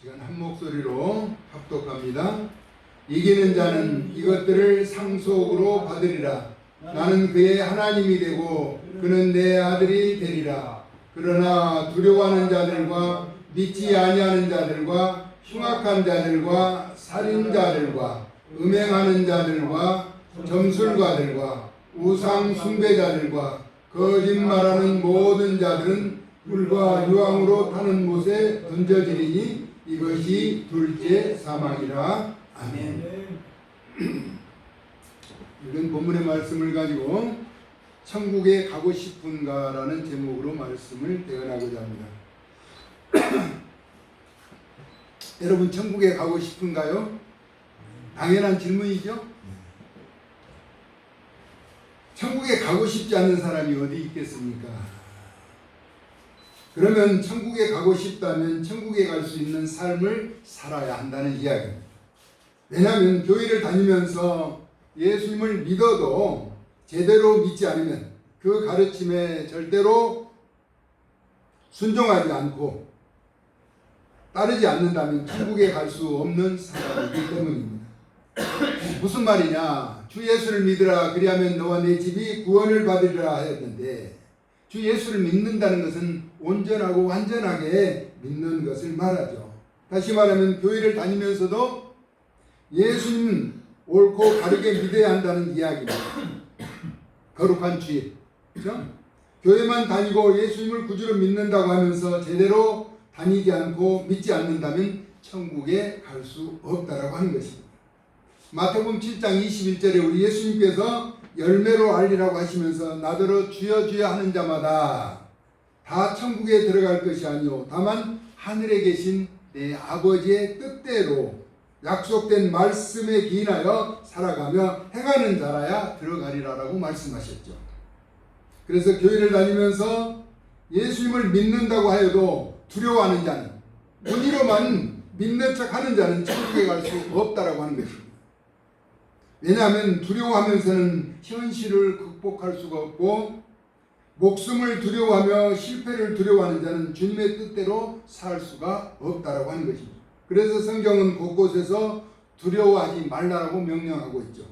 시간 한 목소리로 합독합니다. 이기는 자는 이것들을 상속으로 받으리라. 나는 그의 하나님이 되고 그는 내 아들이 되리라. 그러나 두려워하는 자들과 믿지 아니하는 자들과 흉악한 자들과 살인자들과 음행하는 자들과 점술가들과 우상 숭배자들과 거짓말하는 모든 자들은 불과 유황으로 타는 못에 던져지리니 이것이 둘째 사망이라. 아멘. 이건 본문의 말씀을 가지고 천국에 가고 싶은가라는 제목으로 말씀을 대언하고자 합니다. 여러분 천국에 가고 싶은가요? 당연한 질문이죠. 천국에 가고 싶지 않은 사람이 어디 있겠습니까? 그러면 천국에 가고 싶다면 천국에 갈 수 있는 삶을 살아야 한다는 이야기입니다. 왜냐하면 교회를 다니면서 예수님을 믿어도 제대로 믿지 않으면 그 가르침에 절대로 순종하지 않고 따르지 않는다면 천국에 갈 수 없는 사람이기 때문입니다. 무슨 말이냐? 주 예수를 믿으라 그리하면 너와 내 집이 구원을 받으리라 하였는데, 주 예수를 믿는다는 것은 온전하고 완전하게 믿는 것을 말하죠. 다시 말하면 교회를 다니면서도 예수님 옳고 바르게 믿어야 한다는 이야기입니다. 거룩한 주의. 그렇죠? 교회만 다니고 예수님을 구주로 믿는다고 하면서 제대로 다니지 않고 믿지 않는다면 천국에 갈 수 없다라고 하는 것입니다. 마태복음 7장 21절에 우리 예수님께서 열매로 알리라고 하시면서 나더러 주여 주여 하는 자마다 다 천국에 들어갈 것이 아니요 다만 하늘에 계신 내 아버지의 뜻대로 약속된 말씀에 기인하여 살아가며 행하는 자라야 들어가리라라고 말씀하셨죠. 그래서 교회를 다니면서 예수님을 믿는다고 하여도 두려워하는 자는, 무리로만 믿는 척하는 자는 천국에 갈 수 없다라고 하는 것입니다. 왜냐하면 두려워하면서는 현실을 극복할 수가 없고, 목숨을 두려워하며 실패를 두려워하는 자는 주님의 뜻대로 살 수가 없다라고 하는 것입니다. 그래서 성경은 곳곳에서 두려워하지 말라라고 명령하고 있죠.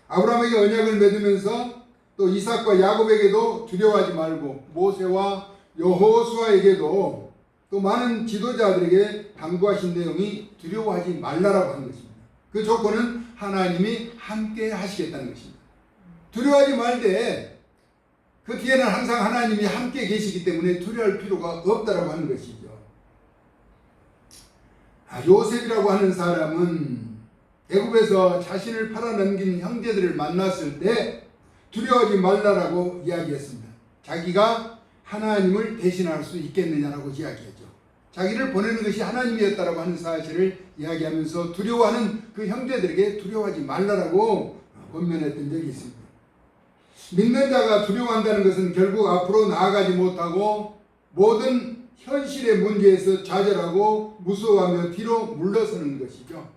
아브라함에게 언약을 맺으면서 또 이삭과 야곱에게도 두려워하지 말고, 모세와 여호수아에게도 또 많은 지도자들에게 당부하신 내용이 두려워하지 말라라고 하는 것입니다. 그 조건은 하나님이 함께 하시겠다는 것입니다. 두려워하지 말되 그 뒤에는 항상 하나님이 함께 계시기 때문에 두려워할 필요가 없다라고 하는 것이죠. 요셉이라고 하는 사람은 애굽에서 자신을 팔아넘긴 형제들을 만났을 때 두려워하지 말라라고 이야기했습니다. 자기가 하나님을 대신할 수 있겠느냐라고 이야기했죠. 자기를 보내는 것이 하나님이었다라고 하는 사실을 이야기하면서 두려워하는 그 형제들에게 두려워하지 말라라고 권면했던 적이 있습니다. 믿는 자가 두려워한다는 것은 결국 앞으로 나아가지 못하고 모든 현실의 문제에서 좌절하고 무서워하며 뒤로 물러서는 것이죠.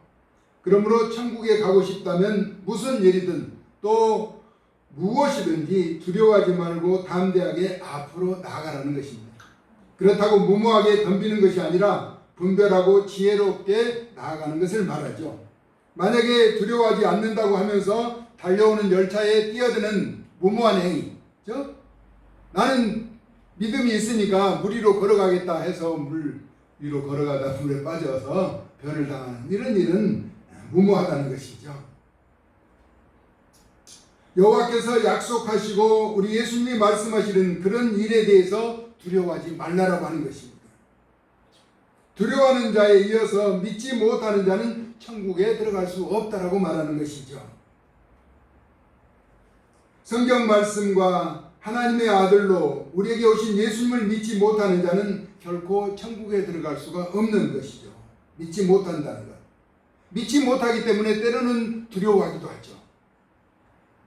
그러므로 천국에 가고 싶다면 무슨 일이든 또 무엇이든지 두려워하지 말고 담대하게 앞으로 나아가라는 것입니다. 그렇다고 무모하게 덤비는 것이 아니라 분별하고 지혜롭게 나아가는 것을 말하죠. 만약에 두려워하지 않는다고 하면서 달려오는 열차에 뛰어드는 무모한 행위, 나는 믿음이 있으니까 물 위로 걸어가겠다 해서 물 위로 걸어가다 물에 빠져서 변을 당하는 이런 일은 무모하다는 것이죠. 여호와께서 약속하시고 우리 예수님이 말씀하시는 그런 일에 대해서 두려워하지 말라라고 하는 것입니다. 두려워하는 자에 이어서 믿지 못하는 자는 천국에 들어갈 수 없다라고 말하는 것이죠. 성경 말씀과 하나님의 아들로 우리에게 오신 예수님을 믿지 못하는 자는 결코 천국에 들어갈 수가 없는 것이죠. 믿지 못한다는 것. 믿지 못하기 때문에 때로는 두려워하기도 하죠.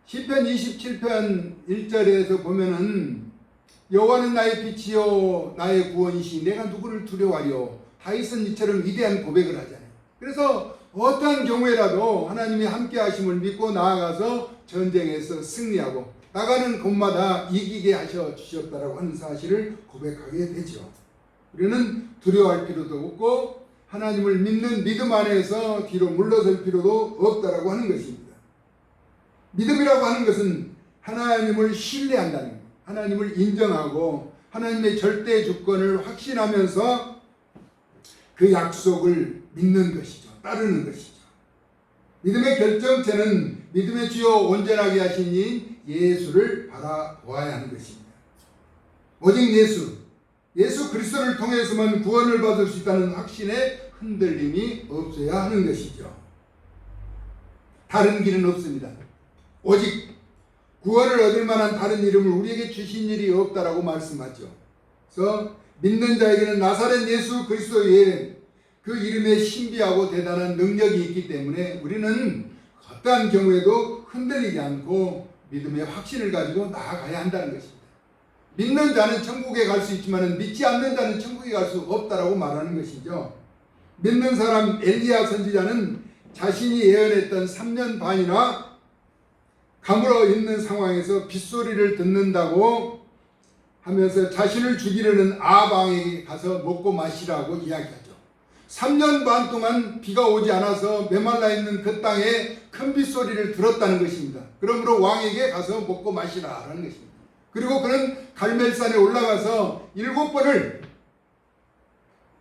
시편 27편 1절에서 보면은 여호와는 나의 빛이요 나의 구원이시 내가 누구를 두려워하리요. 다윗은 이처럼 위대한 고백을 하잖아요. 그래서 어떠한 경우에라도 하나님이 함께 하심을 믿고 나아가서 전쟁에서 승리하고 나가는 곳마다 이기게 하셔 주셨다라고 하는 사실을 고백하게 되죠. 우리는 두려워할 필요도 없고 하나님을 믿는 믿음 안에서 뒤로 물러설 필요도 없다라고 하는 것입니다. 믿음이라고 하는 것은 하나님을 신뢰한다는 것, 하나님을 인정하고 하나님의 절대 주권을 확신하면서 그 약속을 믿는 것이죠. 따르는 것이죠. 믿음의 결정체는 믿음의 주요 온전하게 하신 이 예수를 바라보아야 하는 것입니다. 오직 예수 그리스도를 통해서만 구원을 받을 수 있다는 확신에 흔들림이 없어야 하는 것이죠. 다른 길은 없습니다. 오직 구원을 얻을 만한 다른 이름을 우리에게 주신 일이 없다라고 말씀하죠. 그래서 믿는 자에게는 나사렛 예수 그리스도 외에 그 이름에 신비하고 대단한 능력이 있기 때문에 우리는 어떠한 경우에도 흔들리지 않고 믿음의 확신을 가지고 나아가야 한다는 것입니다. 믿는 자는 천국에 갈 수 있지만 믿지 않는 자는 천국에 갈 수 없다라고 말하는 것이죠. 믿는 사람 엘리야 선지자는 자신이 예언했던 3년 반이나 가물어 있는 상황에서 빗소리를 듣는다고 하면서 자신을 죽이려는 아방에게 가서 먹고 마시라고 이야기하죠. 3년 반 동안 비가 오지 않아서 메말라 있는 그 땅에 큰 빗소리를 들었다는 것입니다. 그러므로 왕에게 가서 먹고 마시라라는 것입니다. 그리고 그는 갈멜산에 올라가서 7번을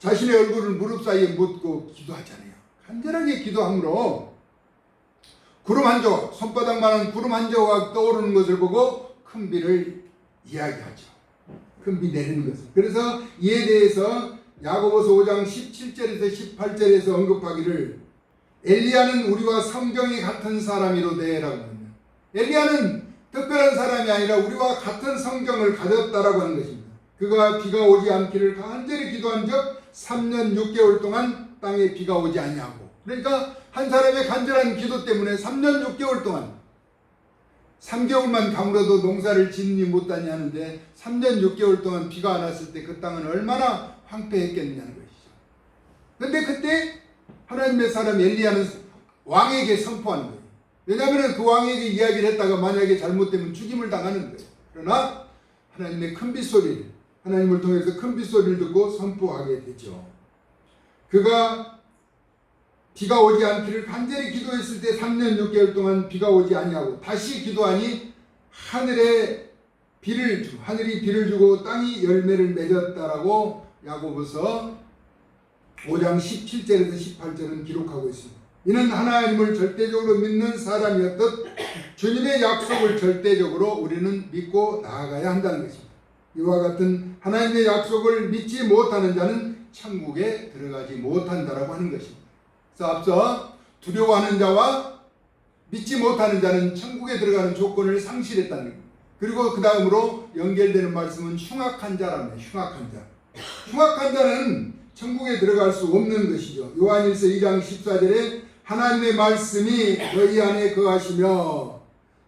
자신의 얼굴을 무릎 사이에 묻고 기도하잖아요. 간절하게 기도함으로 구름 한 조각, 손바닥만한 구름 한 조각 떠오르는 것을 보고 큰 비를 이야기하죠. 큰 비 내리는 것을. 그래서 이에 대해서 야고보서 5장 17절에서 18절에서 언급하기를 엘리야는 우리와 성경이 같은 사람이로되라고 합니다. 엘리야는 특별한 사람이 아니라 우리와 같은 성경을 가졌다라고 하는 것입니다. 그가 비가 오지 않기를 간절히 기도한 적 3년 6개월 동안 땅에 비가 오지 아니하고, 그러니까 한 사람의 간절한 기도 때문에 3년 6개월 동안 3개월만 가물어도 농사를 짓니 못하니 하는데 3년 6개월 동안 비가 안 왔을 때 그 땅은 얼마나 황폐했겠느냐는 것이죠. 그런데 그때 하나님의 사람 엘리야는 왕에게 선포하는 거예요. 왜냐하면 그 왕에게 이야기를 했다가 만약에 잘못되면 죽임을 당하는 거예요. 그러나 하나님의 큰 빗소리를, 하나님을 통해서 큰 빗소리를 듣고 선포하게 되죠. 그가 비가 오지 않기를 간절히 기도했을 때 3년 6개월 동안 비가 오지 아니하고 다시 기도하니 하늘이 비를 주고 땅이 열매를 맺었다라고 야고보서 5장 17절에서 18절은 기록하고 있습니다. 이는 하나님을 절대적으로 믿는 사람이었듯 주님의 약속을 절대적으로 우리는 믿고 나아가야 한다는 것입니다. 이와 같은 하나님의 약속을 믿지 못하는 자는 천국에 들어가지 못한다라고 하는 것입니다. 그래서 앞서 두려워하는 자와 믿지 못하는 자는 천국에 들어가는 조건을 상실했다는 겁니다. 그리고 그 다음으로 연결되는 말씀은 흉악한 자랍니다. 흉악한 자. 흉악한 자는 천국에 들어갈 수 없는 것이죠. 요한일서 2장 14절에 하나님의 말씀이 너희 안에 거하시며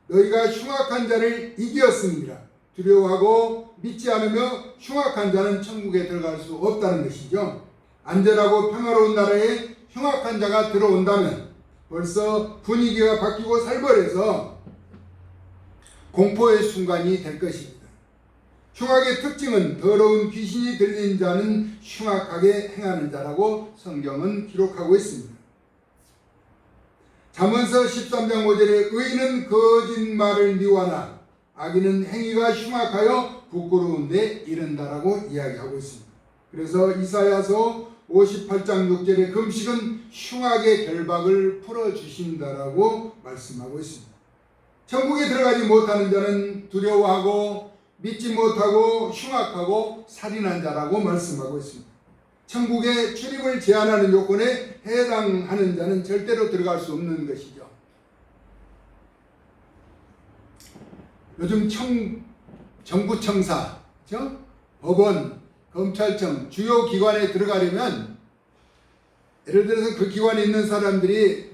너희가 흉악한 자를 이기었습니다. 두려워하고 믿지 않으며 흉악한 자는 천국에 들어갈 수 없다는 것이죠. 안전하고 평화로운 나라에 흉악한 자가 들어온다면 벌써 분위기가 바뀌고 살벌해서 공포의 순간이 될 것입니다. 흉악의 특징은 더러운 귀신이 들린 자는 흉악하게 행하는 자라고 성경은 기록하고 있습니다. 잠언서 13장 5절에 의인은 거짓말을 미워하나 악인은 행위가 흉악하여 부끄러운 데 이른다라고 이야기하고 있습니다. 그래서 이사야서 58장 6절에 금식은 흉악의 결박을 풀어주신다라고 말씀하고 있습니다. 천국에 들어가지 못하는 자는 두려워하고 믿지 못하고 흉악하고 살인한 자라고 말씀하고 있습니다. 천국에 출입을 제한하는 요건에 해당하는 자는 절대로 들어갈 수 없는 것이죠. 요즘 정부 청사, 그렇죠? 법원, 검찰청, 주요 기관에 들어가려면 예를 들어서 그 기관에 있는 사람들이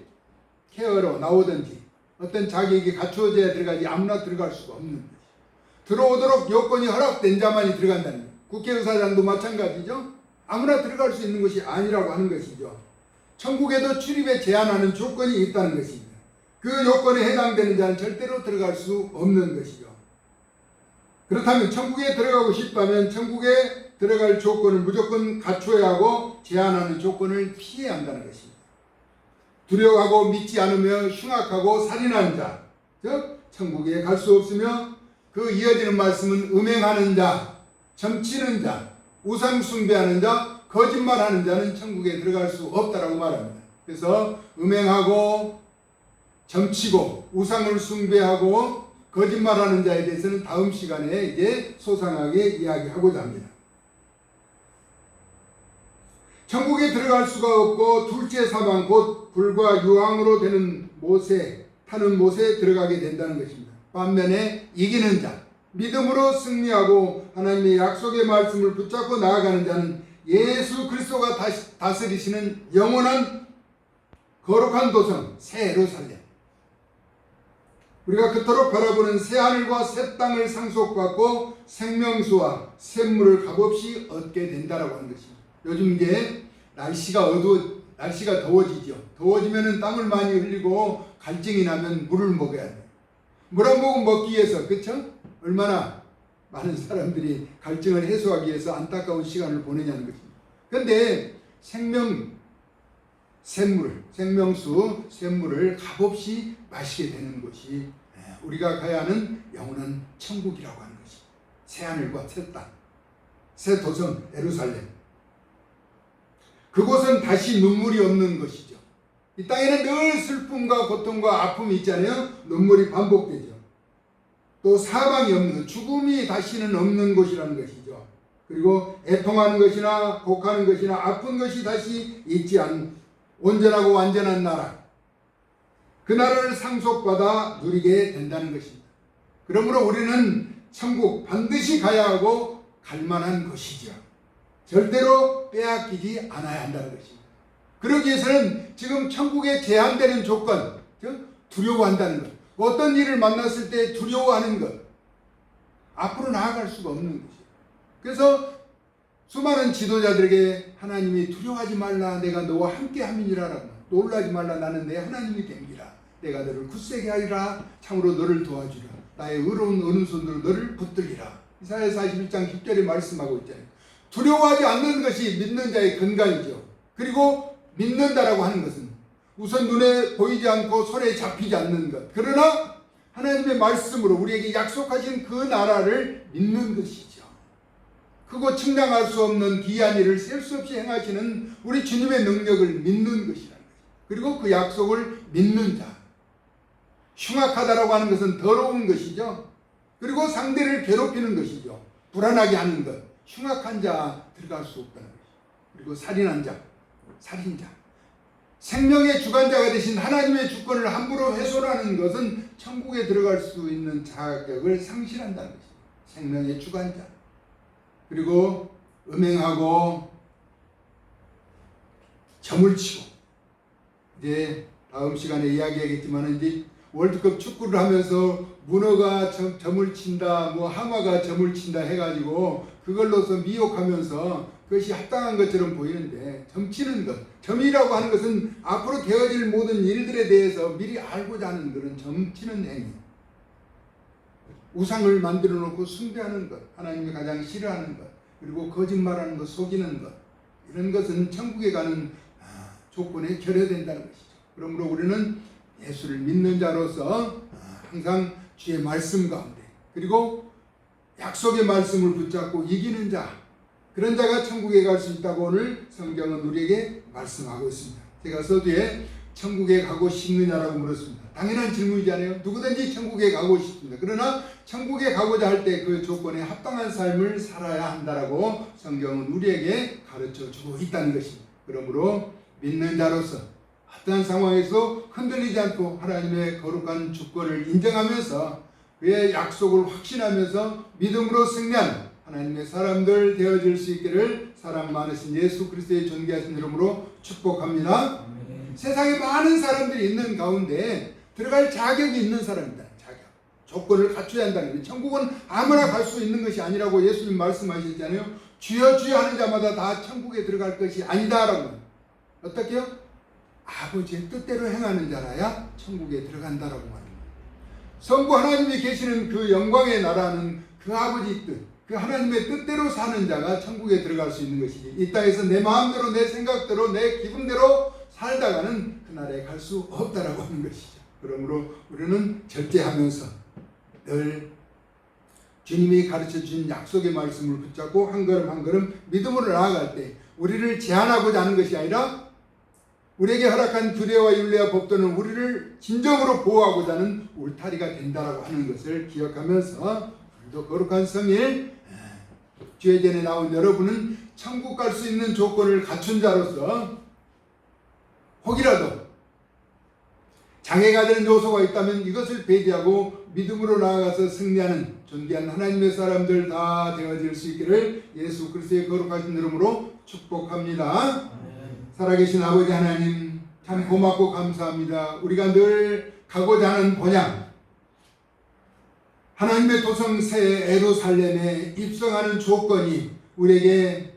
케어로 나오든지 어떤 자격이 갖추어져야 들어가지 아무나 들어갈 수가 없는 거죠. 들어오도록 요건이 허락된 자만이 들어간다는 거예요. 국회의사장도 마찬가지죠. 아무나 들어갈 수 있는 것이 아니라고 하는 것이죠. 천국에도 출입에 제한하는 조건이 있다는 것입니다. 그 요건에 해당되는 자는 절대로 들어갈 수 없는 것이죠. 그렇다면 천국에 들어가고 싶다면 천국에 들어갈 조건을 무조건 갖춰야 하고 제한하는 조건을 피해야 한다는 것입니다. 두려워하고 믿지 않으며 흉악하고 살인하는 자, 즉 천국에 갈 수 없으며 그 이어지는 말씀은 음행하는 자, 점치는 자, 우상 숭배하는 자, 거짓말하는 자는 천국에 들어갈 수 없다라고 말합니다. 그래서 음행하고 점치고 우상을 숭배하고 거짓말하는 자에 대해서는 다음 시간에 이제 소상하게 이야기하고자 합니다. 천국에 들어갈 수가 없고 둘째 사망 곧 불과 유황으로 되는 못에 타는 못에 들어가게 된다는 것입니다. 반면에 이기는 자, 믿음으로 승리하고 하나님의 약속의 말씀을 붙잡고 나아가는 자는 예수 그리스도가 다스리시는 영원한 거룩한 도성 새 예루살렘, 우리가 그토록 바라보는 새 하늘과 새 땅을 상속받고 생명수와 샘물을 값없이 얻게 된다라고 하는 것입니다. 요즘 이제 날씨가 더워지죠. 더워지면은 땀을 많이 흘리고 갈증이 나면 물을 먹어야 돼요. 물 한 모금 먹기 위해서, 그렇죠? 얼마나 많은 사람들이 갈증을 해소하기 위해서 안타까운 시간을 보내냐는 것입니다. 그런데 생명수, 샘물을 값없이 마시게 되는 것이 우리가 가야 하는 영원한 천국이라고 하는 것입니다. 새 하늘과 새 땅, 새 도성 예루살렘. 그곳은 다시 눈물이 없는 것이죠. 이 땅에는 늘 슬픔과 고통과 아픔이 있잖아요. 눈물이 반복되죠. 또 사망이 없는 것, 죽음이 다시는 없는 곳이라는 것이죠. 그리고 애통하는 것이나 곡하는 것이나 아픈 것이 다시 있지 않는 온전하고 완전한 나라, 그 나라를 상속받아 누리게 된다는 것입니다. 그러므로 우리는 천국 반드시 가야 하고 갈 만한 것이죠. 절대로 빼앗기지 않아야 한다는 것입니다. 그러기 위해서는 지금 천국에 제한되는 조건, 즉 두려워한다는 것, 어떤 일을 만났을 때 두려워하는 것, 앞으로 나아갈 수가 없는 것이에요. 그래서 수많은 지도자들에게 하나님이 두려워하지 말라, 내가 너와 함께 함이니라, 놀라지 말라, 나는 내 하나님이 됨이라, 내가 너를 굳세게 하리라, 참으로 너를 도와주라, 나의 의로운 오른손으로 너를 붙들리라. 이사야 41장 10절에 말씀하고 있잖아요. 두려워하지 않는 것이 믿는 자의 근간이죠. 그리고 믿는다라고 하는 것은 우선 눈에 보이지 않고 손에 잡히지 않는 것, 그러나 하나님의 말씀으로 우리에게 약속하신 그 나라를 믿는 것이죠. 크고 측량할 수 없는 기이한 일을 셀 수 없이 행하시는 우리 주님의 능력을 믿는 것이라는 거죠. 그리고 그 약속을 믿는 자. 흉악하다라고 하는 것은 더러운 것이죠. 그리고 상대를 괴롭히는 것이죠. 불안하게 하는 것. 흉악한 자 들어갈 수 없다는 것이죠. 그리고 살인한 자, 살인자. 생명의 주관자가 되신 하나님의 주권을 함부로 훼손하는 것은 천국에 들어갈 수 있는 자격을 상실한다는 것입니다. 생명의 주관자. 그리고 음행하고 점을 치고, 이제 다음 시간에 이야기하겠지만 이제 월드컵 축구를 하면서 문어가 점을 친다, 뭐 하마가 점을 친다 해가지고 그걸로서 미혹하면서 그것이 합당한 것처럼 보이는데, 점치는 것, 점이라고 하는 것은 앞으로 되어질 모든 일들에 대해서 미리 알고자 하는 그런 점치는 행위. 우상을 만들어 놓고 숭배하는 것, 하나님이 가장 싫어하는 것, 그리고 거짓말하는 것, 속이는 것, 이런 것은 천국에 가는 조건에 결여된다는 것이죠. 그러므로 우리는 예수를 믿는 자로서 항상 주의 말씀 가운데, 그리고 약속의 말씀을 붙잡고 이기는 자, 그런 자가 천국에 갈 수 있다고 오늘 성경은 우리에게 말씀하고 있습니다. 제가 서두에 천국에 가고 싶느냐라고 물었습니다. 당연한 질문이잖아요. 누구든지 천국에 가고 싶습니다. 그러나 천국에 가고자 할 때 그 조건에 합당한 삶을 살아야 한다라고 성경은 우리에게 가르쳐 주고 있다는 것입니다. 그러므로 믿는 자로서 어떠한 상황에서 흔들리지 않고 하나님의 거룩한 주권을 인정하면서 그의 약속을 확신하면서 믿음으로 승리하는 하나님의 사람들 되어질 수 있기를 사랑 많으신 예수 그리스도의 존귀하신 이름으로 축복합니다. 세상에 많은 사람들이 있는 가운데 들어갈 자격이 있는 사람이다. 자격. 조건을 갖춰야 한다는 거예요. 천국은 아무나 갈 수 있는 것이 아니라고 예수님 말씀하셨잖아요. 주여 주여 하는 자마다 다 천국에 들어갈 것이 아니다라고. 어떻게요? 아버지의 뜻대로 행하는 자라야 천국에 들어간다라고 말합니다. 성부 하나님이 계시는 그 영광의 나라는 그 아버지 뜻, 그 하나님의 뜻대로 사는 자가 천국에 들어갈 수 있는 것이지, 이 땅에서 내 마음대로 내 생각대로 내 기분대로 살다가는 그날에 갈 수 없다라고 하는 것이죠. 그러므로 우리는 절제하면서 늘 주님이 가르쳐 주신 약속의 말씀을 붙잡고 한 걸음 한 걸음 믿음으로 나아갈 때, 우리를 제한하고자 하는 것이 아니라 우리에게 허락한 규례와 율례와 법도는 우리를 진정으로 보호하고자 하는 울타리가 된다라고 하는 것을 기억하면서, 오늘도 거룩한 성일 주의 전에 나온 여러분은 천국 갈 수 있는 조건을 갖춘 자로서 혹이라도 장애가 되는 요소가 있다면 이것을 배제하고 믿음으로 나아가서 승리하는 존귀한 하나님의 사람들 다 되어질 수 있기를 예수 그리스도의 거룩하신 이름으로 축복합니다. 살아계신 아버지 하나님, 참 고맙고 감사합니다. 우리가 늘 가고자 하는 본향, 하나님의 도성 새 예루살렘에 입성하는 조건이 우리에게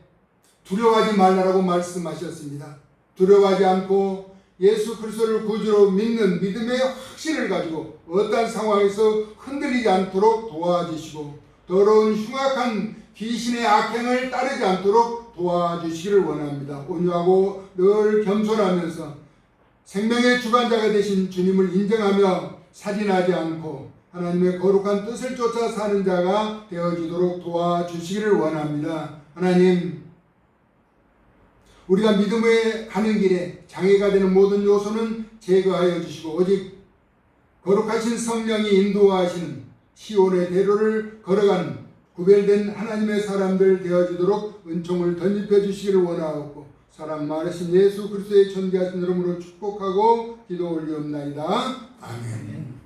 두려워하지 말라라고 말씀하셨습니다. 두려워하지 않고 예수 그리스도를 구주로 믿는 믿음의 확신을 가지고 어떠한 상황에서 흔들리지 않도록 도와주시고, 더러운 흉악한 귀신의 악행을 따르지 않도록 도와주시기를 원합니다. 온유하고 늘 겸손하면서 생명의 주관자가 되신 주님을 인정하며 살인하지 않고 하나님의 거룩한 뜻을 쫓아 사는 자가 되어지도록 도와주시기를 원합니다. 하나님, 우리가 믿음에 가는 길에 장애가 되는 모든 요소는 제거하여 주시고 오직 거룩하신 성령이 인도하시는 시온의 대로를 걸어가는 구별된 하나님의 사람들 되어지도록 은총을 덧입혀 주시기를 원하옵고, 사랑 많으신 예수 그리스도의 존귀하신 이름으로 축복하고 기도 올리옵나이다. 아멘.